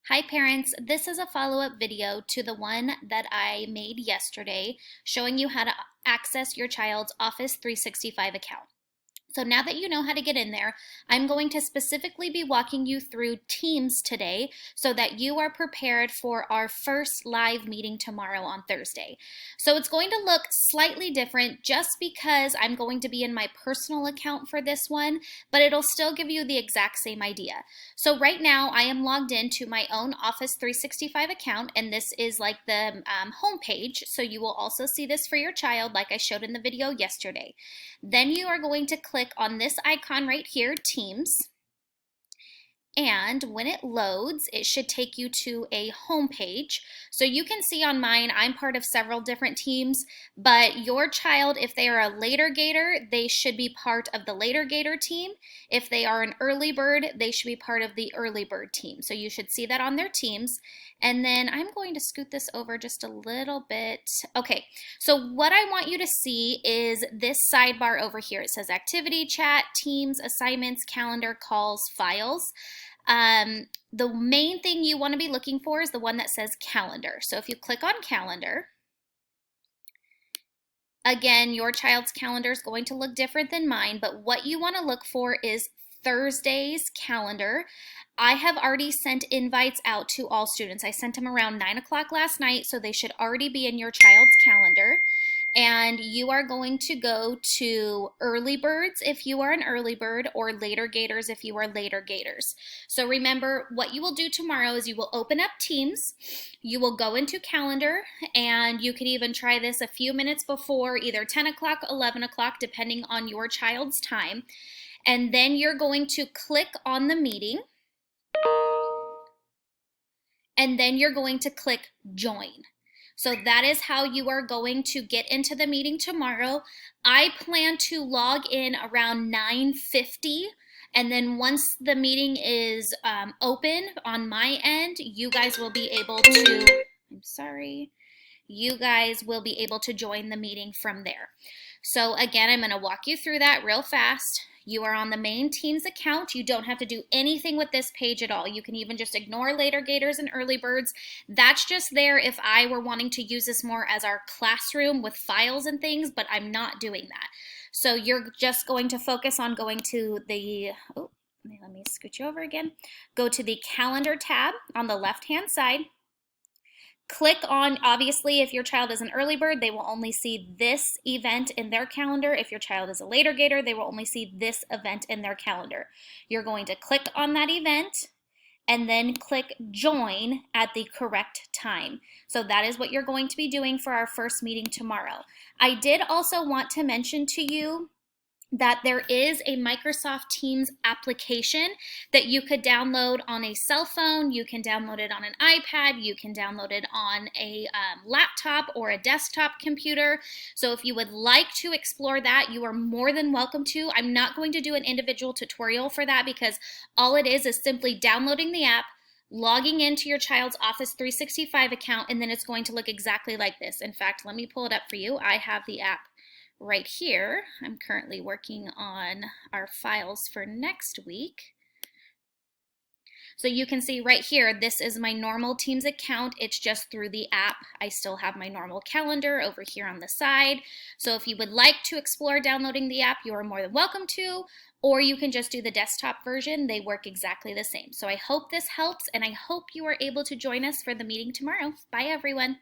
Hi parents, this is a follow-up video to the one that I made yesterday showing you how to access your child's Office 365 account. So now that you know how to get in there, I'm going to specifically be walking you through Teams today so that you are prepared for our first live meeting tomorrow on Thursday. So it's going to look slightly different just because I'm going to be in my personal account for this one, but it'll still give you the exact same idea. So right now I am logged into my own Office 365 account, and this is like the home page. So you will also see this for your child like I showed in the video yesterday. Then you are going to click on this icon right here, Teams. And when it loads, it should take you to a home page. So you can see on mine, I'm part of several different teams, but your child, if they are a later gator, they should be part of the later gator team. If they are an early bird, they should be part of the early bird team. So you should see that on their teams. And then I'm going to scoot this over just a little bit. Okay, so what I want you to see is this sidebar over here. It says activity, chat, teams, assignments, calendar, calls, files. The main thing you want to be looking for is the one that says calendar. So if you click on calendar, again, your child's calendar is going to look different than mine, but what you want to look for is Thursday's calendar. I have already sent invites out to all students. I sent them around 9 o'clock last night, so they should already be in your child's calendar. And you are going to go to early birds if you are an early bird, or later gators if you are later gators. So remember, what you will do tomorrow is you will open up Teams, you will go into calendar, and you can even try this a few minutes before either 10 o'clock, 11 o'clock, depending on your child's time. And then you're going to click on the meeting, and then you're going to click join. So that is how you are going to get into the meeting tomorrow. I plan to log in around 9:50, and then once the meeting is open on my end, you guys will be able to, you guys will be able to join the meeting from there. So again, I'm going to walk you through that real fast. You are on the main Teams account. You don't have to do anything with this page at all. You can even just ignore later gators and early birds. That's just there if I were wanting to use this more as our classroom with files and things, but I'm not doing that. So you're just going to focus on going to the, let me scoot you over again. Go to the calendar tab on the left-hand side. Click on, obviously, if your child is an early bird, they will only see this event in their calendar. If your child is a later gator, they will only see this event in their calendar. You're going to click on that event and then click join at the correct time. So that is what you're going to be doing for our first meeting tomorrow. I did also want to mention to you that there is a Microsoft Teams application that you could download on a cell phone, you can download it on an iPad, you can download it on a laptop or a desktop computer. So if you would like to explore that, you are more than welcome to. I'm not going to do an individual tutorial for that because all it is simply downloading the app, logging into your child's Office 365 account, and then it's going to look exactly like this. In fact, let me pull it up for you. I have the app right here. I'm currently working on our files for next week. So you can see right here, this is my normal Teams account. It's just through the app. I still have my normal calendar over here on the side. So if you would like to explore downloading the app, you are more than welcome to, or you can just do the desktop version. They work exactly the same. So I hope this helps, and I hope you are able to join us for the meeting tomorrow. Bye, everyone.